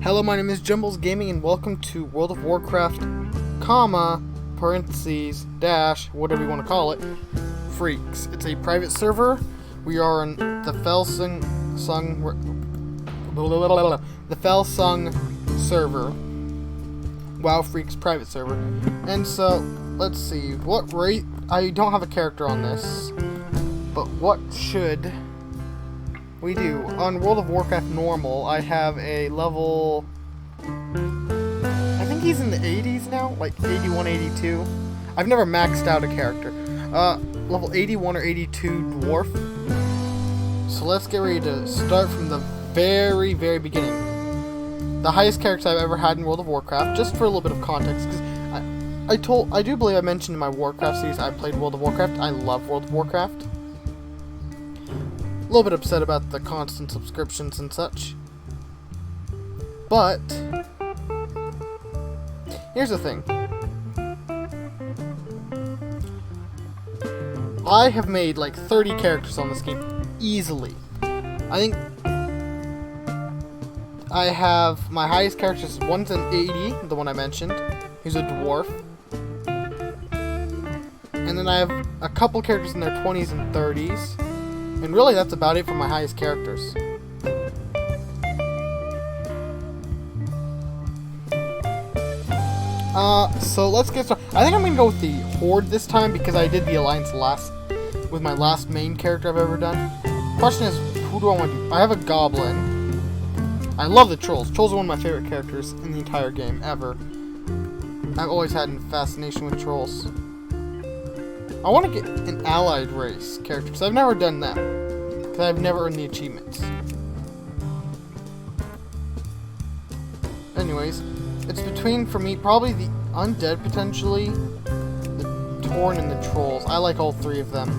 Hello, my name is Jumbles Gaming, and welcome to World of Warcraft, parentheses, dash, whatever you want to call it, Freaks. It's a private server. We are on the Felsung server. WoW Freaks private server. And so, let's see, what rate? I don't have a character on this, but what should we do? On World of Warcraft normal, I have a level, I think he's in the 80s now, like 81, 82. I've never maxed out a character. Level 81 or 82 dwarf. So let's get ready to start from the very, very beginning. The highest character I've ever had in World of Warcraft, just for a little bit of context, because I do believe I mentioned in my Warcraft series I played World of Warcraft. I love World of Warcraft. A little bit upset about the constant subscriptions and such. But here's the thing. I have made like 30 characters on this game easily. I think I have my highest characters. One's an 80, the one I mentioned. He's a dwarf. And then I have a couple characters in their 20s and 30s. And really, that's about it for my highest characters. So let's get started. I think I'm gonna go with the Horde this time because I did the Alliance with my last main character I've ever done. Question is, who do I want to do? I have a Goblin. I love the Trolls. Trolls are one of my favorite characters in the entire game, ever. I've always had a fascination with Trolls. I want to get an allied race character, because I've never done that. Because I've never earned the achievements. Anyways, it's between, for me, probably the Undead, potentially, the Tauren, and the Trolls. I like all three of them.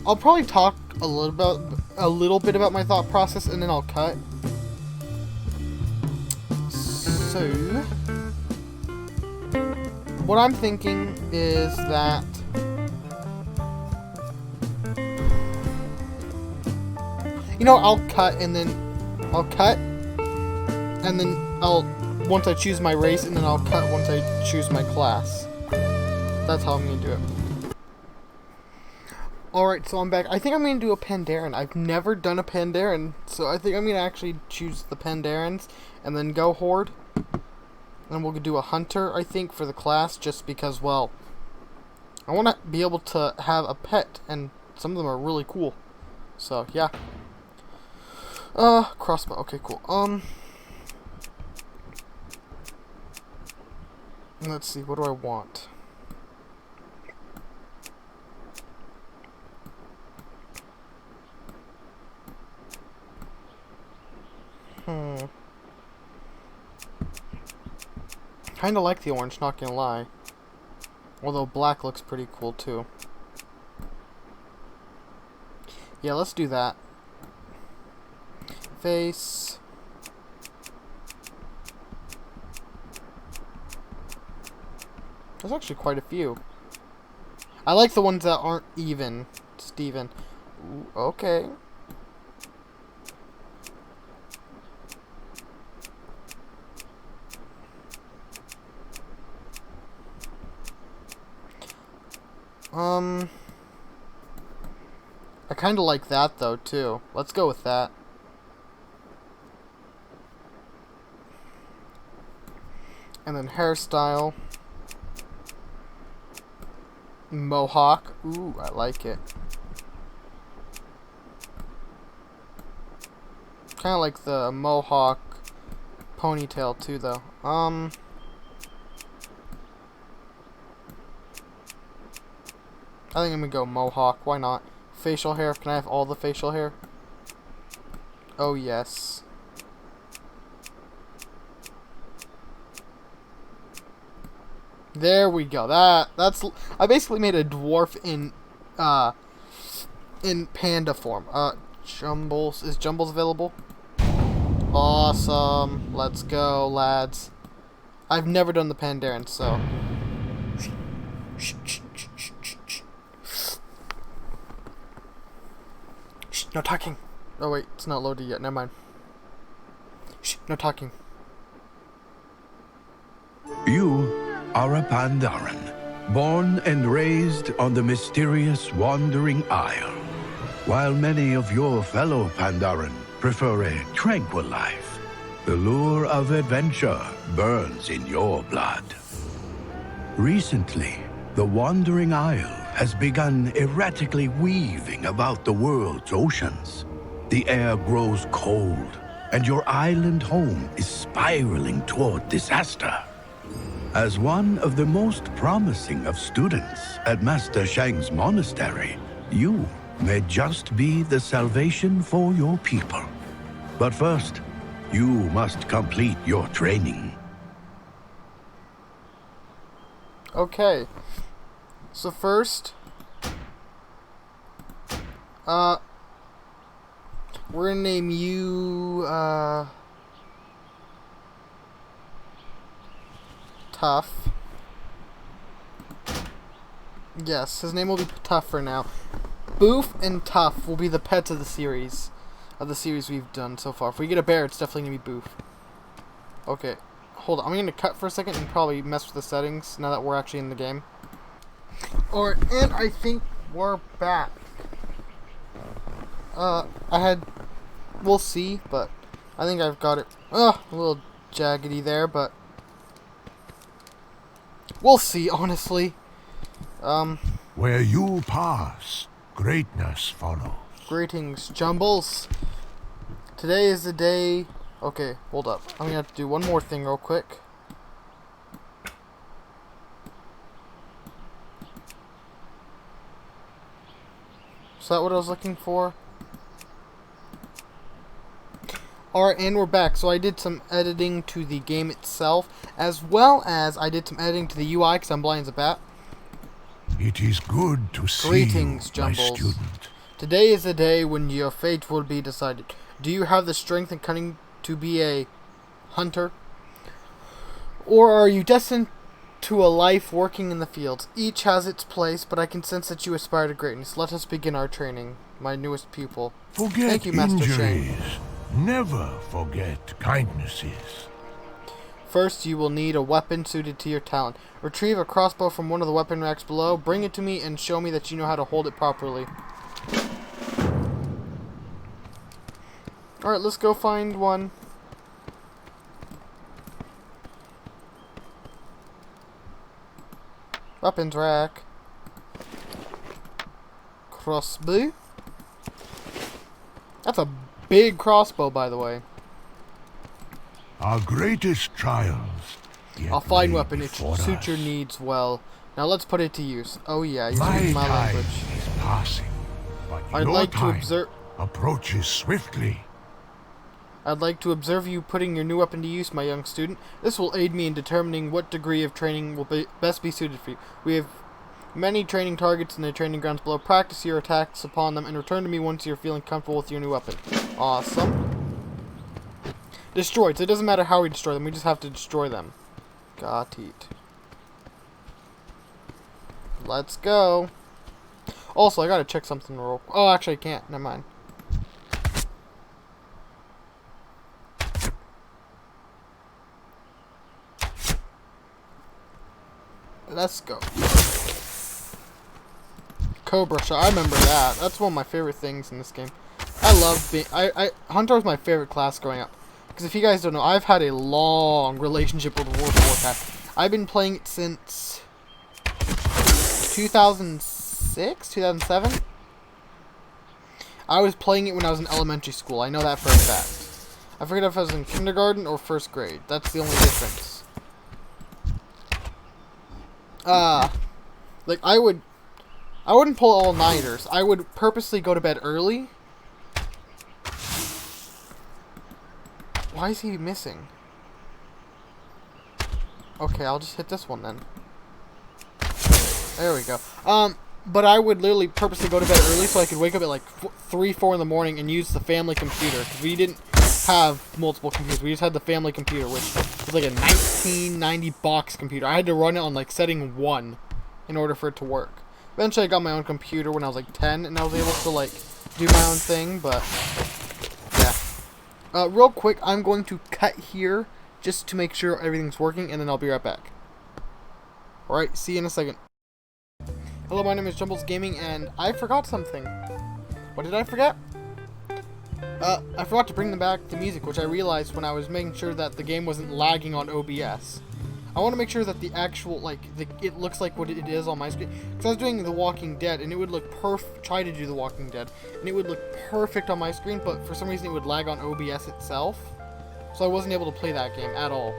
I'll probably talk a little bit about my thought process, and then I'll cut. So, what I'm thinking is that I'll cut, and then once I choose my race, and then I'll cut once I choose my class. That's how I'm gonna do it. Alright, so I'm back. I think I'm going to do a Pandaren. I've never done a Pandaren, so I think I'm going to actually choose the Pandarens and then go Horde. And we'll do a Hunter, I think, for the class, just because, well, I want to be able to have a pet, and some of them are really cool. So, yeah. Crossbow. Okay, cool. Let's see, what do I want? Kinda like the orange, not gonna lie. Although black looks pretty cool too. Yeah, let's do that. Face. There's actually quite a few. I like the ones that aren't even. Steven. Ooh, okay. I kinda like that though too. Let's go with that. And then hairstyle. Mohawk. Ooh, I like it. Kinda like the Mohawk ponytail too though. I think I'm gonna go Mohawk. Why not? Facial hair. Can I have all the facial hair? Oh, yes. There we go. That's. I basically made a dwarf in panda form. Jumbles. Is Jumbles available? Awesome. Let's go, lads. I've never done the Pandaren, so... Shh, no talking. Oh wait, it's not loaded yet, never mind. Shh, no talking. You are a Pandaren, born and raised on the mysterious Wandering Isle. While many of your fellow Pandaren prefer a tranquil life, the lure of adventure burns in your blood. Recently, the Wandering Isle has begun erratically weaving about the world's oceans. The air grows cold, and your island home is spiraling toward disaster. As one of the most promising of students at Master Shang's monastery, you may just be the salvation for your people. But first, you must complete your training. Okay. So first, we're gonna name you, Tough. Yes, his name will be Tough for now. Boof and Tough will be the pets of the series we've done so far. If we get a bear, it's definitely gonna be Boof. Okay, hold on. I'm gonna cut for a second and probably mess with the settings now that we're actually in the game. And I think we're back. We'll see, but I think I've got it. A little jaggedy there, but we'll see, honestly. Where you pass, greatness follows. Greetings, Jumbles. Today is the day... Okay, hold up. I'm gonna have to do one more thing real quick. Is that what I was looking for? Alright, and we're back. So I did some editing to the game itself, as well as I did some editing to the UI, because I'm blind as a bat. It is good to see Greetings, you, my Jumbles. student. Today is the day when your fate will be decided. Do you have the strength and cunning to be a hunter? Or are you destined to a life working in the fields? Each has its place, but I can sense that you aspire to greatness. Let us begin our training, my newest pupil. Forget Thank you, Master Shang. injuries. Never forget kindnesses. First, you will need a weapon suited to your talent. Retrieve a crossbow from one of the weapon racks below, bring it to me, and show me that you know how to hold it properly. Alright, let's go find one. Weapons rack. Crossbow. That's a big crossbow, by the way. Our greatest trials. A fine weapon. It should suit your needs well. Now let's put it to use. Oh yeah, you're My speaking my time language. is passing, but I'd your like to time observe. approaches swiftly. I'd like to observe you putting your new weapon to use, my young student. This will aid me in determining what degree of training will best be suited for you. We have many training targets in the training grounds below. Practice your attacks upon them and return to me once you're feeling comfortable with your new weapon. Awesome. Destroyed. So it doesn't matter how we destroy them. We just have to destroy them. Got it. Let's go. Also, I gotta check something real... Oh, actually I can't. Never mind. Let's go. Cobra shot. I remember that. That's one of my favorite things in this game. I love being... Hunter was my favorite class growing up. Because if you guys don't know, I've had a long relationship with World of Warcraft. I've been playing it since 2006? 2007? I was playing it when I was in elementary school. I know that for a fact. I forget if I was in kindergarten or first grade. That's the only difference. Like, I wouldn't pull all-nighters. I would purposely go to bed early. Why is he missing? Okay, I'll just hit this one then. There we go. But I would literally purposely go to bed early so I could wake up at like 3, 4 in the morning and use the family computer. Because we didn't have multiple computers. We just had the family computer, which was like a 1990 box computer. I had to run it on like setting 1 in order for it to work. Eventually I got my own computer when I was like 10, and I was able to like do my own thing, but yeah. Real quick, I'm going to cut here just to make sure everything's working, and then I'll be right back. Alright, see you in a second. Hello, my name is Jumbles Gaming, and I forgot something. What did I forget? I forgot to bring back the music, which I realized when I was making sure that the game wasn't lagging on OBS. I want to make sure that the actual, it looks like what it is on my screen. Because I was doing The Walking Dead, and it would look try to do The Walking Dead, and it would look perfect on my screen, but for some reason it would lag on OBS itself. So I wasn't able to play that game at all.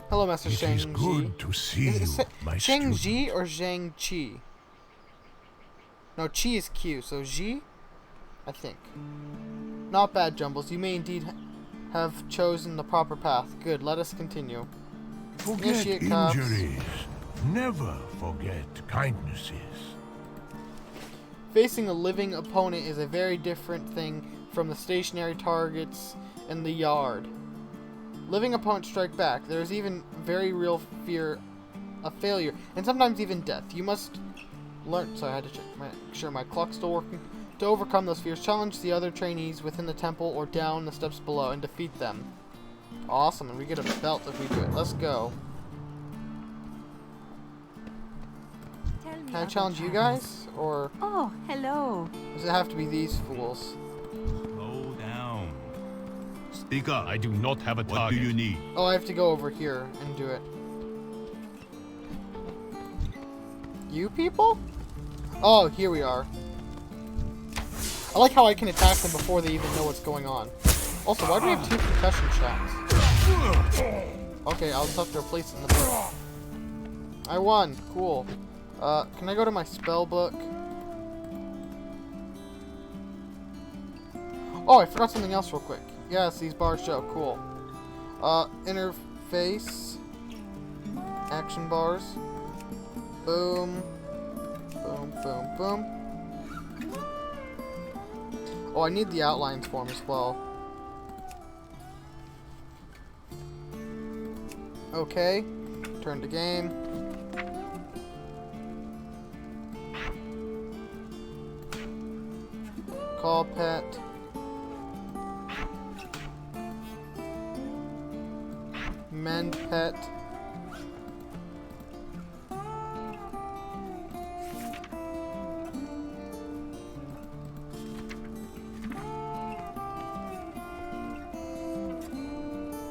Hello, Master Shang-Chi. It is good to see you, my Shang-Chi or Zhang-Chi? No, Chi is Q, so Ji? I think. Not bad, Jumbles. You may indeed have chosen the proper path. Good, let us continue. Forget injuries. Never forget kindnesses. Facing a living opponent is a very different thing from the stationary targets in the yard. Living opponents strike back. There is even very real fear of failure, and sometimes even death. You must learn. So I had to make sure my clock's still working. To overcome those fears, challenge the other trainees within the temple or down the steps below and defeat them. Awesome, and we get a belt if we do it. Let's go. Can I challenge you guys, or? Oh, hello. Does it have to be these fools? Slow down. Speak up. I do not have a target. What do you need? Oh, I have to go over here and do it. You people? Oh, here we are. I like how I can attack them before they even know what's going on. Also, why do we have 2 concussion shots? Okay, I'll just have to replace it in the book. I won. Cool. Can I go to my spell book? Oh, I forgot something else real quick. Yes, these bars show. Cool. Interface. Action bars. Boom. Boom, boom, boom. Oh, I need the outlines form as well. Okay. Turn to game. Call pet. Mend pet.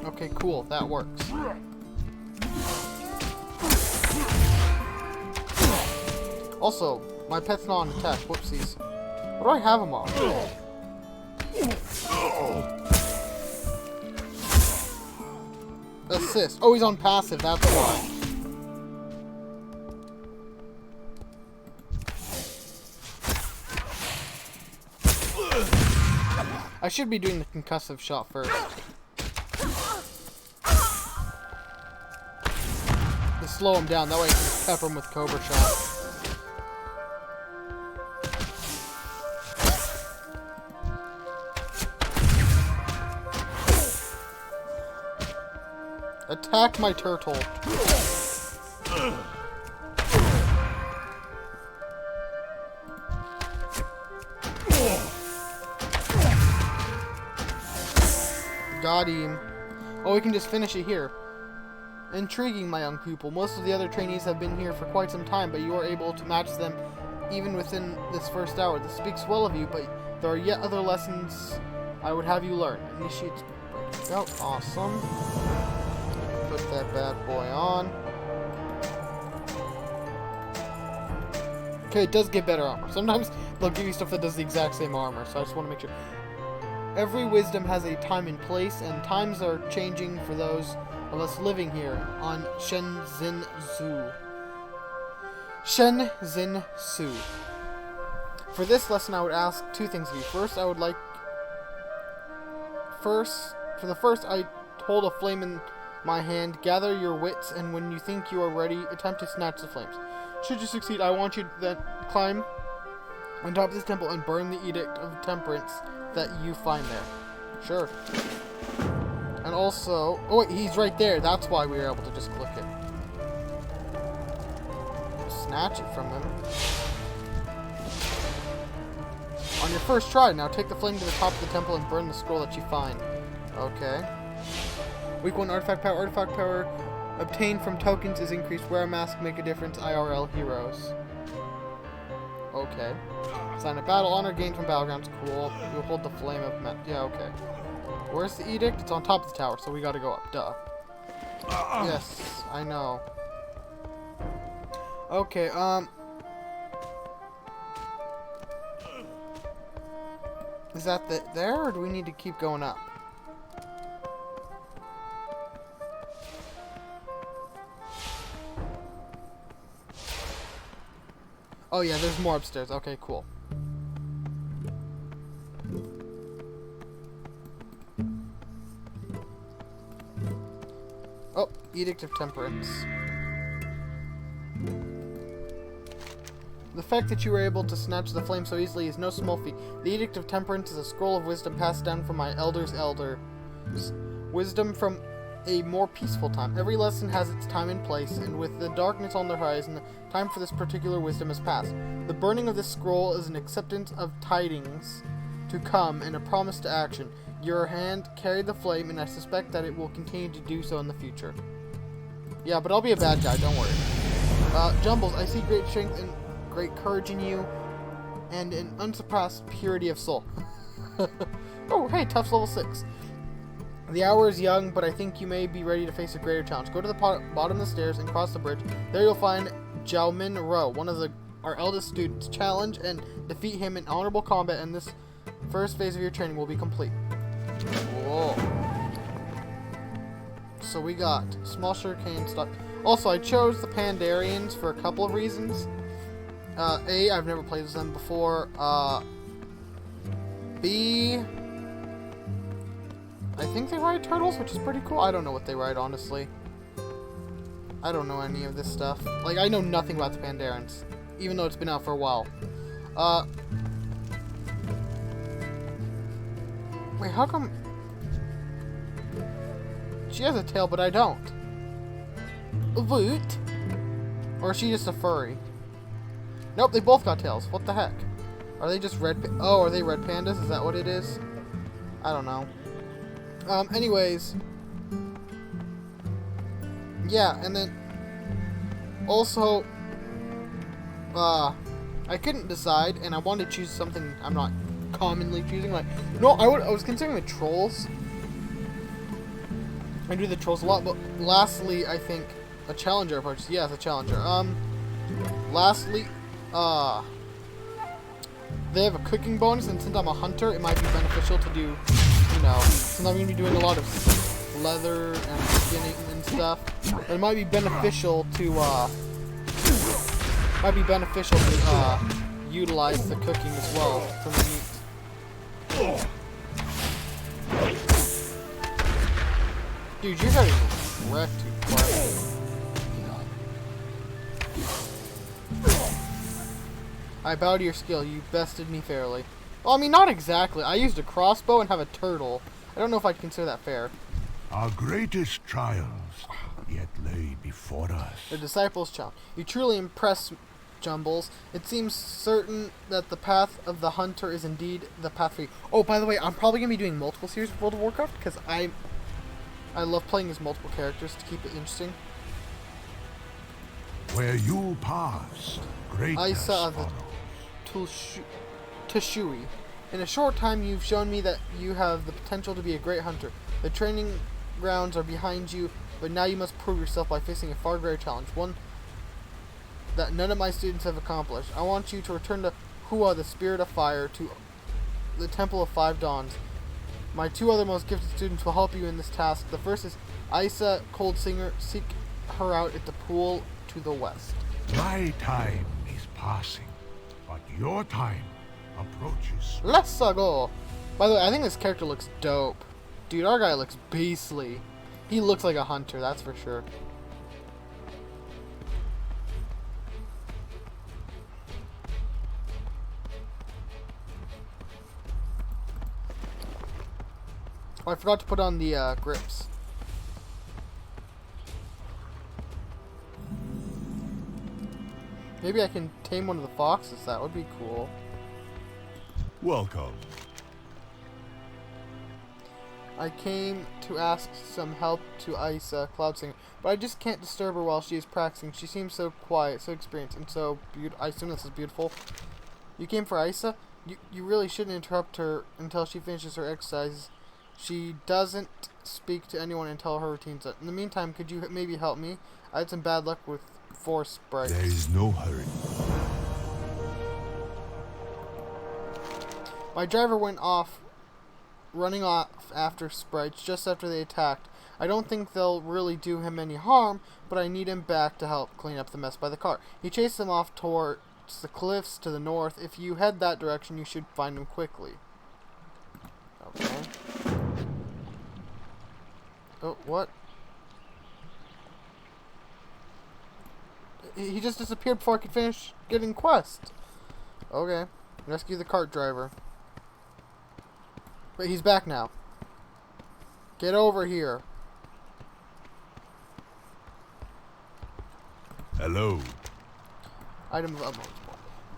Okay, cool. That works. Also, my pet's not on attack. Whoopsies. What do I have him on? Assist. Oh, he's on passive. That's why. I should be doing the concussive shot first. To slow him down. That way I can pepper him with Cobra Shot. Attack my turtle. Got him. Oh, we can just finish it here. Intriguing, my young pupil. Most of the other trainees have been here for quite some time, but you are able to match them even within this first hour. This speaks well of you, but there are yet other lessons I would have you learn. Initiate. Oh, awesome. Put that bad boy on. Okay, it does get better armor. Sometimes they'll give you stuff that does the exact same armor, so I just want to make sure. Every wisdom has a time and place, and times are changing for those of us living here on Shenzhen Zoo. Shenzhen Zoo. For this lesson, I would ask 2 things of you. First, I would like... For the first, I hold a flame in my hand. Gather your wits, and when you think you are ready, attempt to snatch the flames. Should you succeed, I want you to then climb on top of this temple and burn the Edict of Temperance that you find there. Sure. And also... Oh, wait, he's right there. That's why we were able to just click it. Snatch it from him. On your first try, now take the flame to the top of the temple and burn the scroll that you find. Okay. Week 1 artifact power. Artifact power obtained from tokens is increased. Wear a mask, make a difference. IRL heroes. Okay. Sign of battle. Honor gained from battlegrounds. Cool. You'll hold the flame of... Yeah, okay. Where's the edict? It's on top of the tower, so we gotta go up. Duh. Yes, I know. Okay, is that there, or do we need to keep going up? Oh yeah, there's more upstairs. Okay, cool. Oh, Edict of Temperance. The fact that you were able to snatch the flame so easily is no small feat. The Edict of Temperance is a scroll of wisdom passed down from my elders' elders. Wisdom from a more peaceful time. Every lesson has its time and place, and with the darkness on the horizon, the time for this particular wisdom has passed. The burning of this scroll is an acceptance of tidings to come and a promise to action. Your hand carried the flame, and I suspect that it will continue to do so in the future. Yeah, but I'll be a bad guy, don't worry. Jumbles, I see great strength and great courage in you, and an unsurpassed purity of soul. Oh, hey, Tough's level 6. The hour is young, but I think you may be ready to face a greater challenge. Go to the bottom of the stairs and cross the bridge. There you'll find Jiaomin Ro, one of our eldest students. Challenge and defeat him in honorable combat, and this first phase of your training will be complete. Whoa. So we got small sugarcane stock. Also, I chose the Pandarians for a couple of reasons. A, I've never played with them before. B, I think they ride turtles, which is pretty cool. I don't know what they ride, honestly. I don't know any of this stuff. Like, I know nothing about the Pandarians, even though it's been out for a while. Wait, how come... She has a tail, but I don't. Woot? Or is she just a furry? Nope, they both got tails. What the heck? Are they just red... Oh, are they red pandas? Is that what it is? I don't know. Anyways. Yeah, and then... Also... I couldn't decide, and I wanted to choose something I'm not commonly choosing. Like, no, I was considering the trolls. I do the trolls a lot, but lastly, I think a challenger approach. Yes, a challenger. Lastly, they have a cooking bonus, and since I'm a hunter, it might be beneficial to do, you know, since I'm going to be doing a lot of leather and skinning and stuff, it might be beneficial to, utilize the cooking as well for the meat. Dude, you're getting wrecked too far. I bow to your skill. You bested me fairly. Well, I mean, not exactly. I used a crossbow and have a turtle. I don't know if I'd consider that fair. Our greatest trials yet lay before us. The disciples' challenge. You truly impress, Jumbles. It seems certain that the path of the hunter is indeed the path for you. Oh, by the way, I'm probably going to be doing multiple series of World of Warcraft because I love playing as multiple characters to keep it interesting. Where you pass, greatness Isa of the Tashui. In a short time, you've shown me that you have the potential to be a great hunter. The training grounds are behind you, but now you must prove yourself by facing a far greater challenge, one that none of my students have accomplished. I want you to return to Hua, the Spirit of Fire, to the Temple of Five Dawns. My two other most gifted students will help you in this task. The first is Isa, Cold Singer. Seek her out at the pool to the west. My time is passing, but your time approaches. Let's go! By the way, I think this character looks dope. Dude, our guy looks beastly. He looks like a hunter, that's for sure. Oh, I forgot to put on the grips. Maybe I can tame one of the foxes. That would be cool. Welcome. I came to ask some help to Isa, Cloud Singer, but I just can't disturb her while she is practicing. She seems so quiet, so experienced, and so beautiful. I assume this is beautiful. You came for Isa? You really shouldn't interrupt her until she finishes her exercises. She doesn't speak to anyone until her routine's up. In the meantime, could you maybe help me? I had some bad luck with 4 sprites. There is no hurry. My driver went off, running off after sprites just after they attacked. I don't think they'll really do him any harm, but I need him back to help clean up the mess by the car. He chased them off towards the cliffs to the north. If you head that direction, you should find him quickly. Okay. Oh, what? He just disappeared before I could finish getting quest. Okay. Rescue the cart driver. But he's back now. Get over here. Hello. Item of utmost.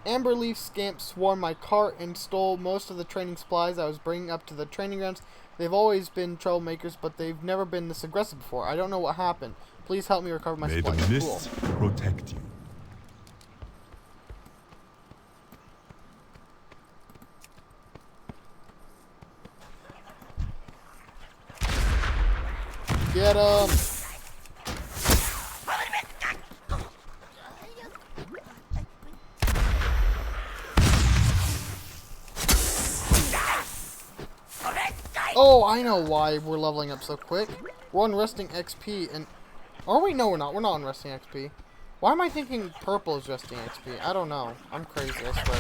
Amberleaf scamps swarmed my cart and stole most of the training supplies I was bringing up to the training grounds. They've always been troublemakers, but they've never been this aggressive before. I don't know what happened. Please help me recover my May the supplies. mists protect you. Get him! Oh, I know why we're leveling up so quick. We're on resting XP and... Or wait, no we're not. We're not on resting XP. Why am I thinking purple is resting XP? I don't know. I'm crazy, I swear.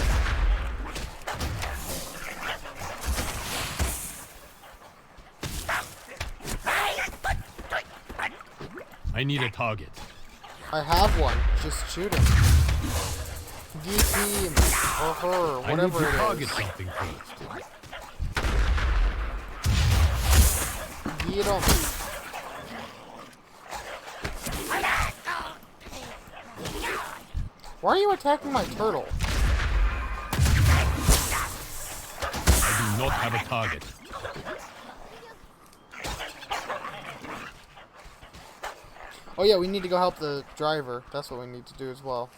I need a target. I have one. Just shoot him. Get him. Or her. I need Whatever to it target is. something first. Get him. Why are you attacking my turtle? I do not have a target. Oh yeah, we need to go help the driver. That's what we need to do as well.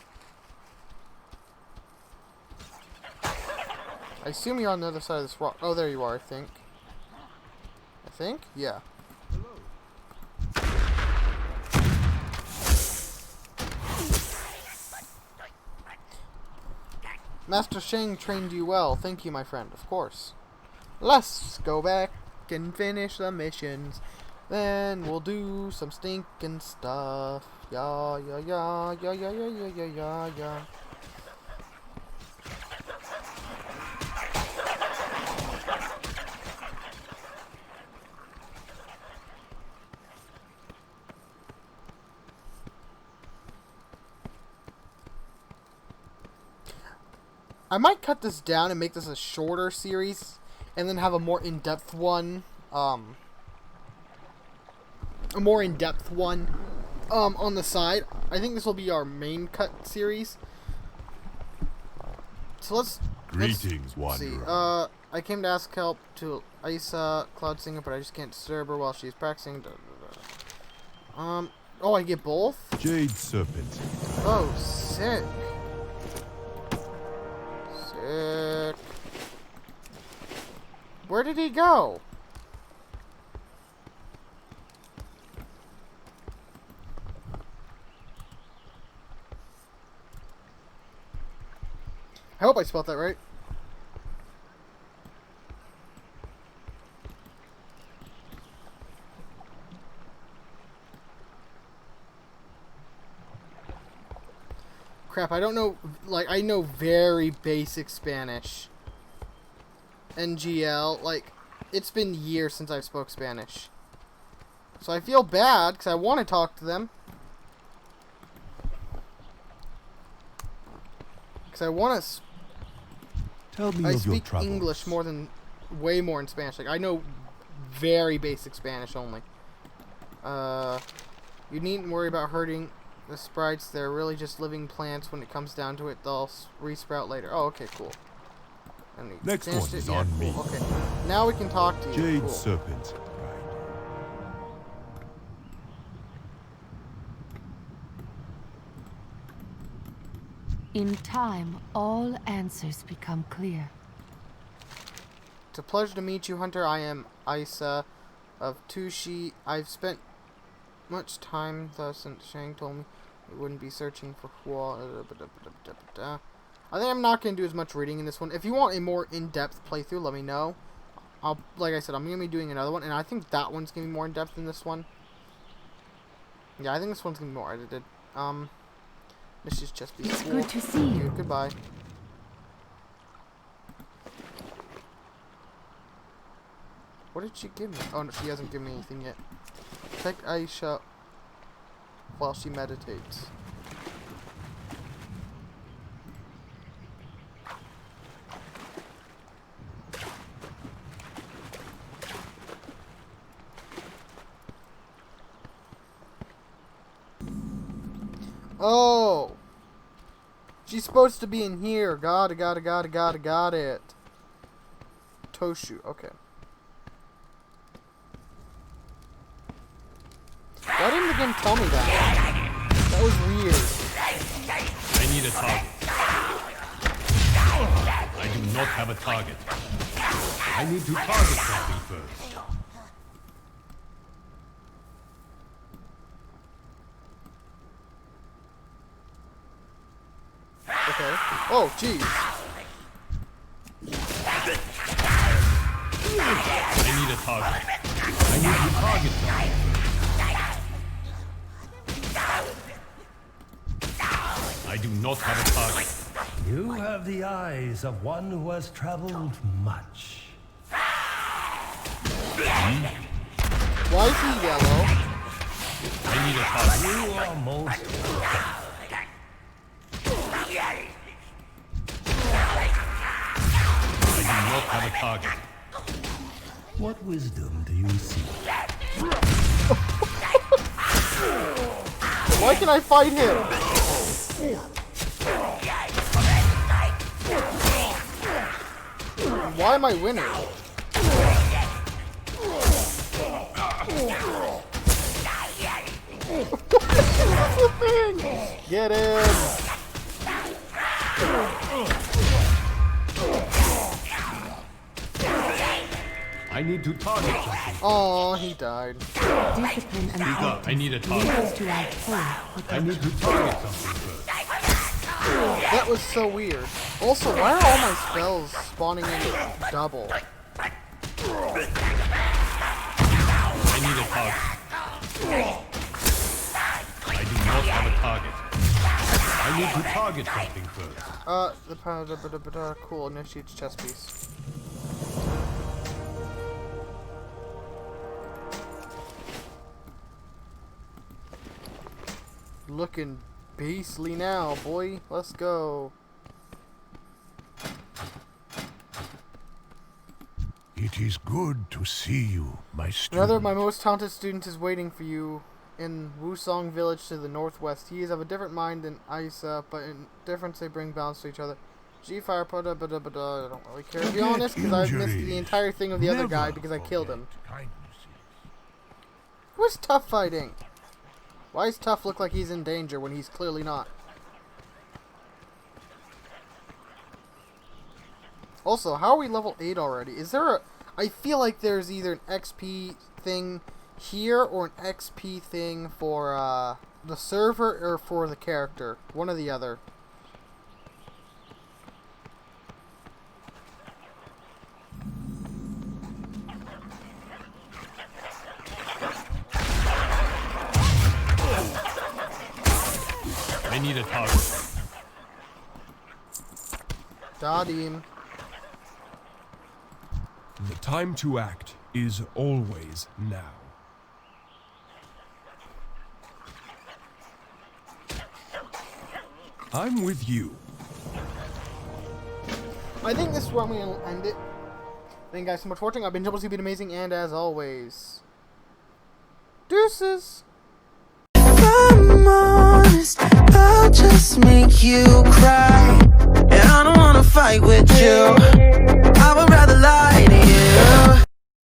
I assume you're on the other side of this rock. Oh, there you are, I think. I think? Yeah. Master Shang trained you well. Thank you, my friend. Of course. Let's go back and finish the missions. Then we'll do some stinking stuff. Yeah, yeah, yeah, yeah, yeah, yeah, yeah, yeah, yeah, yeah. I might cut this down and make this a shorter series, and then have a more in-depth one. On the side. I think this will be our main cut series. So let's Greetings, see. wanderer. I came to ask help to Isa, Cloud Singer, but I just can't disturb her while she's practicing. Oh, I get both? Jade Serpent. Oh, sick. Sick. Where did he go? I hope I spelled that right. Crap, I don't know, like, I know very basic Spanish. NGL, like, it's been years since I spoke Spanish. So I feel bad, because I want to talk to them. Because I want to... Tell me I of your speak travels. English way more than Spanish. Like, I know very basic Spanish only. You needn't worry about hurting the sprites. They're really just living plants. When it comes down to it, they'll resprout later. Oh, okay, cool. And we Next finished one is it. Yeah, on cool. me. Okay, now we can talk to you. Jade Cool. Serpent. In time, all answers become clear. It's a pleasure to meet you, Hunter. I am Isa of Tushi. I've spent much time thus since Shang told me we wouldn't be searching for I think I'm not going to do as much reading in this one. If you want a more in-depth playthrough, let me know. Like I said, I'm going to be doing another one, and I think that one's going to be more in-depth than this one. Yeah, I think this one's going to be more edited. This is just be It's cool. good to see you. Goodbye. What did she give me? Oh, no, she hasn't given me anything yet. Protect Aisha while she meditates. Oh! She's supposed to be in here. Got it. Toshu, okay. Why didn't the game tell me that? That was weird. I need a target. I do not have a target. I need to target something first. Okay. Oh, jeez. I need a target. I need to target something. I do not have a target. You have the eyes of one who has traveled much. Why is he yellow? I need a target. You are most I do not have a target. What wisdom do you see? Why can I fight him? Why am I winning? Get him! I need to target something. Oh, he died. Discipline and Speak up. I need a lead target. us to our full I need to target something first. That was so weird. Also, why are all my spells spawning in double? I need a target. I do not have a target. I need to target something first. Cool, initiates chess piece. Looking beastly now, boy. Let's go. It is good to see you, my student. Another of my most talented students is waiting for you in Wusong village to the northwest. He is of a different mind than Isa, but in difference they bring balance to each other. G-Fire, I don't really care to be honest, because I've missed the entire thing of the other guy because I killed him. Who's Tough fighting? Why does Tough look like he's in danger when he's clearly not? Also, how are we level 8 already? Is there a... I feel like there's either an XP thing here or an XP thing for the server or for the character. One or the other. I need a target. Dadim. The time to act is always now. I'm with you. I think this is where I'm going to end it. Thank you guys so much for watching. I've been Jumbles, you've been amazing, and as always, deuces. If I'm honest, I'll just make you cry, and I don't wanna fight with you.